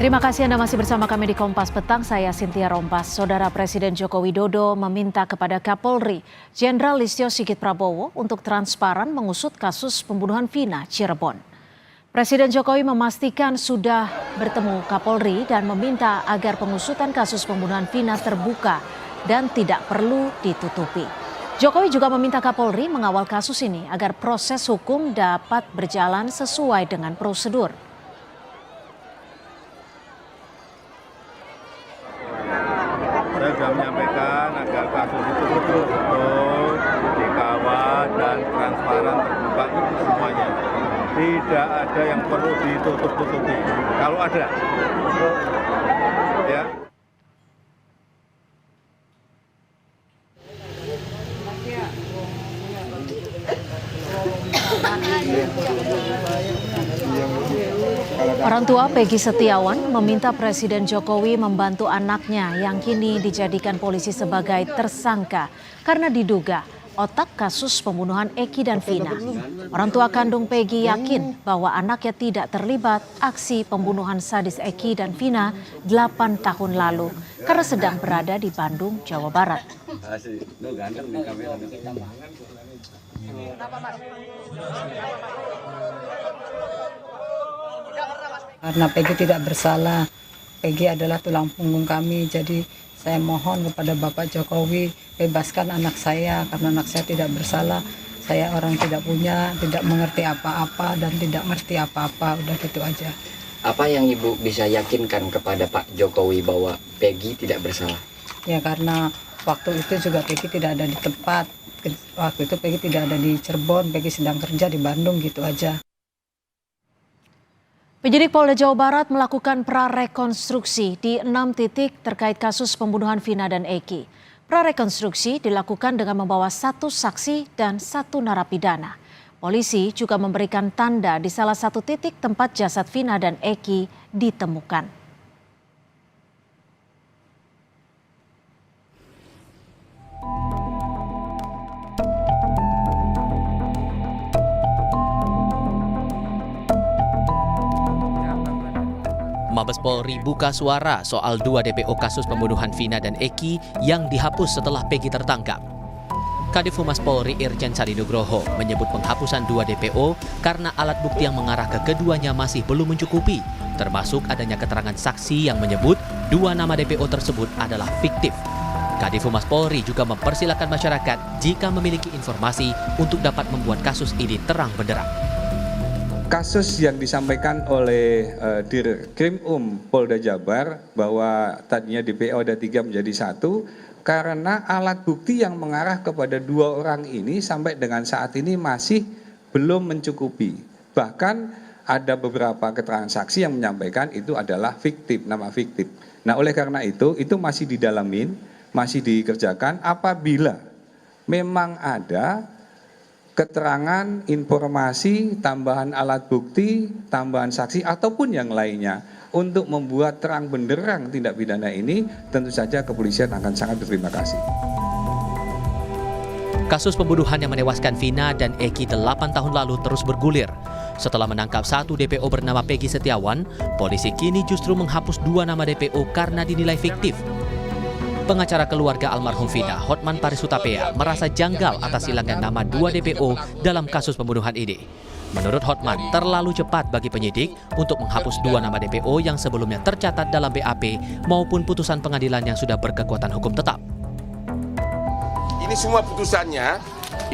Terima kasih Anda masih bersama kami di Kompas Petang, saya Cynthia Rompas. Saudara Presiden Joko Widodo meminta kepada Kapolri Jenderal Listio Sigit Prabowo untuk transparan mengusut kasus pembunuhan Vina Cirebon. Presiden Jokowi memastikan sudah bertemu Kapolri dan meminta agar pengusutan kasus pembunuhan Vina terbuka dan tidak perlu ditutupi. Jokowi juga meminta Kapolri mengawal kasus ini agar proses hukum dapat berjalan sesuai dengan prosedur. Saya sudah menyampaikan agar kasus itu betul-betul dikawal dan transparan terbuka untuk semuanya. Tidak ada yang perlu ditutup-tutupi. Kalau ada, ya. Orang tua Peggy Setiawan meminta Presiden Jokowi membantu anaknya yang kini dijadikan polisi sebagai tersangka karena diduga otak kasus pembunuhan Eki dan Vina. Orang tua kandung Peggy yakin bahwa anaknya tidak terlibat aksi pembunuhan sadis Eki dan Vina 8 tahun lalu karena sedang berada di Bandung, Jawa Barat. Karena Peggy tidak bersalah, Peggy adalah tulang punggung kami, jadi saya mohon kepada Bapak Jokowi bebaskan anak saya karena anak saya tidak bersalah. Saya orang tidak punya, tidak mengerti apa-apa dan tidak ngerti apa-apa, udah gitu aja. Apa yang Ibu bisa yakinkan kepada Pak Jokowi bahwa Peggy tidak bersalah? Ya karena waktu itu juga Peggy tidak ada di tempat, waktu itu Peggy tidak ada di Cirebon, Peggy sedang kerja di Bandung, gitu aja. Penyidik Polda Jawa Barat melakukan prarekonstruksi di 6 titik terkait kasus pembunuhan Vina dan Eki. Prarekonstruksi dilakukan dengan membawa 1 saksi dan 1 narapidana. Polisi juga memberikan tanda di salah satu titik tempat jasad Vina dan Eki ditemukan. Mabes Polri buka suara soal 2 DPO kasus pembunuhan Vina dan Eki yang dihapus setelah Peggy tertangkap. Kadif Humas Polri Irjen Sadi Nugroho menyebut penghapusan 2 DPO karena alat bukti yang mengarah ke keduanya masih belum mencukupi, termasuk adanya keterangan saksi yang menyebut 2 nama DPO tersebut adalah fiktif. Kadif Humas Polri juga mempersilahkan masyarakat jika memiliki informasi untuk dapat membuat kasus ini terang benderang. Kasus yang disampaikan oleh Dirkrim Polda Jabar bahwa tadinya DPO ada 3 menjadi 1 karena alat bukti yang mengarah kepada 2 orang ini sampai dengan saat ini masih belum mencukupi. Bahkan ada beberapa keterangan saksi yang menyampaikan itu adalah fiktif, nama fiktif. Nah oleh karena itu masih didalamin, masih dikerjakan apabila memang ada keterangan, informasi, tambahan alat bukti, tambahan saksi, ataupun yang lainnya. Untuk membuat terang benderang tindak pidana ini, tentu saja kepolisian akan sangat berterima kasih. Kasus pembunuhan yang menewaskan Vina dan Eki 8 tahun lalu terus bergulir. Setelah menangkap 1 DPO bernama Peggy Setiawan, polisi kini justru menghapus 2 nama DPO karena dinilai fiktif. Pengacara keluarga almarhum Vina, Hotman Paris Hutapea, merasa janggal atas hilangnya nama 2 DPO dalam kasus pembunuhan ini. Menurut Hotman, terlalu cepat bagi penyidik untuk menghapus 2 nama DPO yang sebelumnya tercatat dalam BAP maupun putusan pengadilan yang sudah berkekuatan hukum tetap. Ini semua putusannya,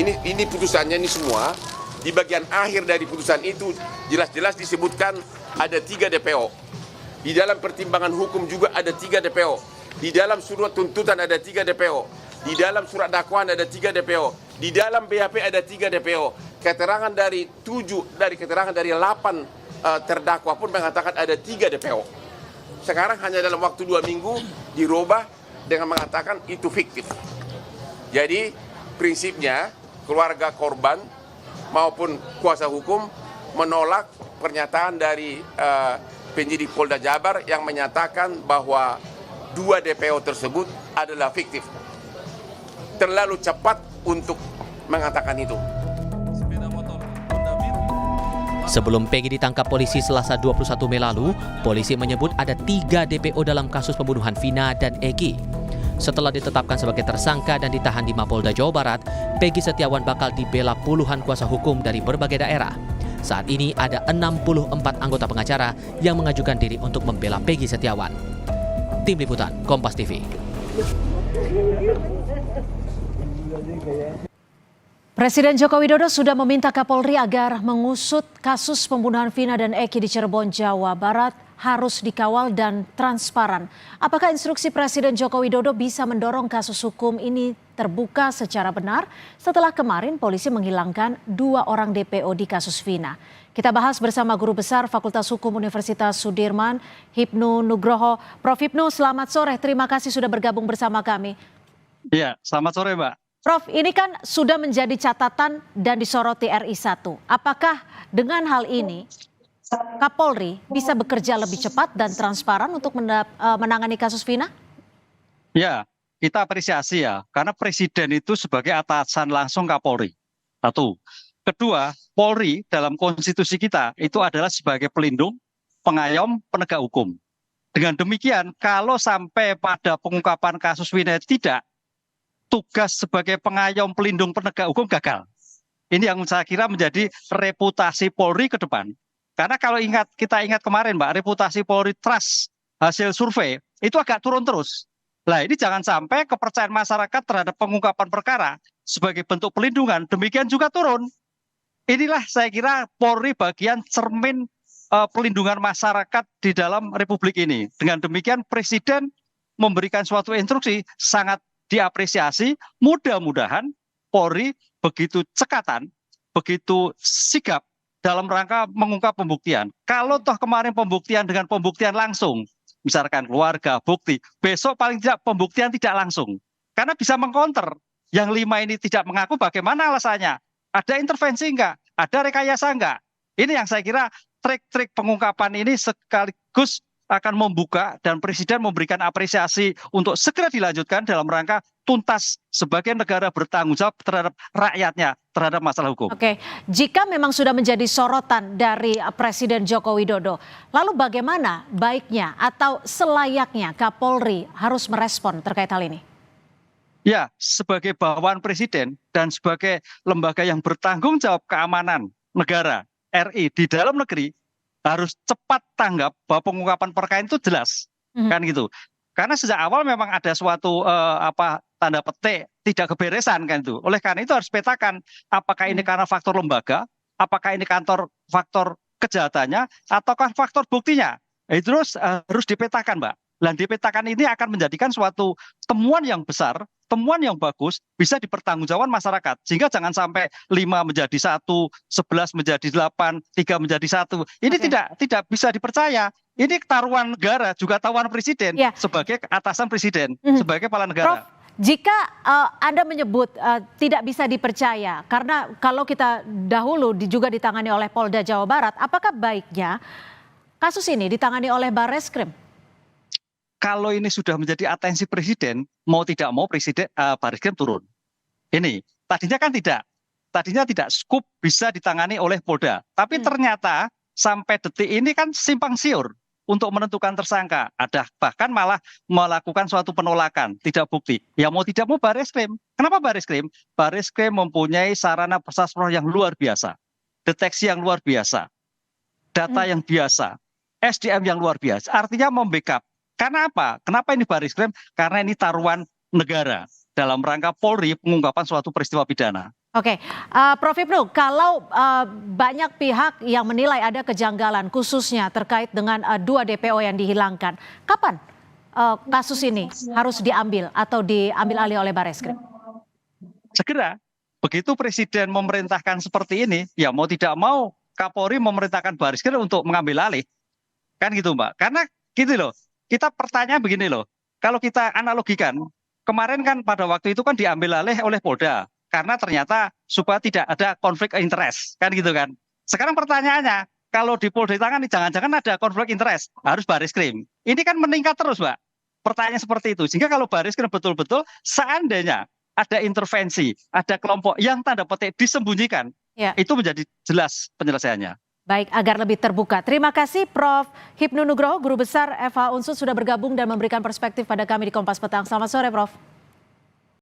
ini putusannya ini semua, di bagian akhir dari putusan itu jelas-jelas disebutkan ada 3 DPO. Di dalam pertimbangan hukum juga ada 3 DPO. Di dalam surat tuntutan ada 3 DPO. Di dalam surat dakwaan ada 3 DPO. Di dalam BAP ada 3 DPO. Keterangan dari 8 terdakwa pun mengatakan ada 3 DPO. Sekarang hanya dalam waktu 2 minggu dirubah dengan mengatakan itu fiktif. Jadi prinsipnya keluarga korban maupun kuasa hukum menolak pernyataan dari penyidik Polda Jabar yang menyatakan bahwa 2 DPO tersebut adalah fiktif. Terlalu cepat untuk mengatakan itu. Sebelum Peggy ditangkap polisi Selasa 21 Mei lalu, polisi menyebut ada 3 DPO dalam kasus pembunuhan Vina dan Eki. Setelah ditetapkan sebagai tersangka dan ditahan di Mapolda Jawa Barat, Peggy Setiawan bakal dibela puluhan kuasa hukum dari berbagai daerah. Saat ini ada 64 anggota pengacara yang mengajukan diri untuk membela Peggy Setiawan. Tim Liputan, Kompas TV. Presiden Joko Widodo sudah meminta Kapolri agar mengusut kasus pembunuhan Vina dan Eki di Cirebon, Jawa Barat harus dikawal dan transparan. Apakah instruksi Presiden Joko Widodo bisa mendorong kasus hukum ini terbuka secara benar setelah kemarin polisi menghilangkan 2 orang DPO di kasus Vina? Kita bahas bersama Guru Besar Fakultas Hukum Universitas Sudirman, Hipnu Nugroho. Prof. Hipnu, selamat sore. Terima kasih sudah bergabung bersama kami. Iya, selamat sore, Mbak. Prof, ini kan sudah menjadi catatan dan disoroti RI1. Apakah dengan hal ini Kapolri bisa bekerja lebih cepat dan transparan untuk menangani kasus Vina? Ya, kita apresiasi ya, karena Presiden itu sebagai atasan langsung Kapolri. Satu. Kedua, Polri dalam konstitusi kita itu adalah sebagai pelindung, pengayom, penegak hukum. Dengan demikian, kalau sampai pada pengungkapan kasus Vina tidak, tugas sebagai pengayom, pelindung, penegak hukum gagal. Ini yang saya kira menjadi reputasi Polri ke depan. Karena kalau kita ingat kemarin, Mbak, reputasi Polri trust hasil survei itu agak turun terus. Nah, ini jangan sampai kepercayaan masyarakat terhadap pengungkapan perkara sebagai bentuk pelindungan demikian juga turun. Inilah saya kira Polri bagian cermin pelindungan masyarakat di dalam republik ini. Dengan demikian Presiden memberikan suatu instruksi sangat diapresiasi. Mudah-mudahan Polri begitu cekatan, begitu sigap dalam rangka mengungkap pembuktian. Kalau toh kemarin pembuktian dengan pembuktian langsung, misalkan keluarga, bukti, besok paling tidak pembuktian tidak langsung. Karena bisa mengcounter. Yang 5 ini tidak mengaku, bagaimana alasannya? Ada intervensi enggak? Ada rekayasa enggak? Ini yang saya kira trik-trik pengungkapan ini sekaligus akan membuka dan Presiden memberikan apresiasi untuk segera dilanjutkan dalam rangka tuntas sebagai negara bertanggung jawab terhadap rakyatnya, terhadap masalah hukum. Oke, jika memang sudah menjadi sorotan dari Presiden Joko Widodo, lalu bagaimana baiknya atau selayaknya Kapolri harus merespon terkait hal ini? Ya, sebagai bawahan Presiden dan sebagai lembaga yang bertanggung jawab keamanan negara RI di dalam negeri, harus cepat tanggap bahwa pengungkapan perkara itu jelas, kan gitu. Karena sejak awal memang ada suatu tanda petik tidak keberesan kan itu. Oleh karena itu harus petakan apakah ini karena faktor lembaga, apakah ini faktor kejahatannya, ataukah faktor buktinya. Itu harus dipetakan, Mbak. Dan dipetakan ini akan menjadikan suatu temuan yang besar, temuan yang bagus, bisa dipertanggungjawabkan masyarakat. Sehingga jangan sampai 5 menjadi 1, 11 menjadi 8, 3 menjadi 1. Ini tidak bisa dipercaya. Ini taruhan negara, juga taruhan Presiden sebagai atasan Presiden, sebagai kepala negara. Prof, jika Anda menyebut tidak bisa dipercaya, karena kalau kita dahulu juga ditangani oleh Polda Jawa Barat, apakah baiknya kasus ini ditangani oleh Barreskrim? Kalau ini sudah menjadi atensi Presiden, mau tidak mau Barreskrim turun. Ini tadinya kan tidak. Tadinya tidak skup bisa ditangani oleh Polda. Tapi ternyata sampai detik ini kan simpang siur untuk menentukan tersangka. Ada bahkan malah melakukan suatu penolakan, tidak bukti. Ya mau tidak mau Barreskrim. Kenapa Barreskrim? Barreskrim mempunyai sarana persasro yang luar biasa. Deteksi yang luar biasa. Data yang biasa. SDM yang luar biasa. Artinya membackup. Karena apa? Kenapa ini Barreskrim? Karena ini taruhan negara dalam rangka Polri pengungkapan suatu peristiwa pidana. Oke, Prof. Hipnu, kalau banyak pihak yang menilai ada kejanggalan khususnya terkait dengan 2 DPO yang dihilangkan, kapan kasus ini harus diambil atau diambil alih oleh Barreskrim? Segera. Begitu Presiden memerintahkan seperti ini, ya mau tidak mau Kapolri memerintahkan Barreskrim untuk mengambil alih. Kan gitu, Mbak. Karena gitu loh. Kita pertanyaan begini loh, kalau kita analogikan, kemarin kan pada waktu itu kan diambil alih oleh Polda, karena ternyata supaya tidak ada konflik interest, kan gitu kan. Sekarang pertanyaannya, kalau di Polda ditangani jangan-jangan ada konflik interest, harus Barreskrim. Ini kan meningkat terus, Mbak. Pertanyaan seperti itu, sehingga kalau Barreskrim betul-betul seandainya ada intervensi, ada kelompok yang tanda petik disembunyikan, itu menjadi jelas penyelesaiannya. Baik, agar lebih terbuka. Terima kasih Prof. Hipnu Nugroho, Guru Besar FH Unsud sudah bergabung dan memberikan perspektif pada kami di Kompas Petang. Selamat sore, Prof.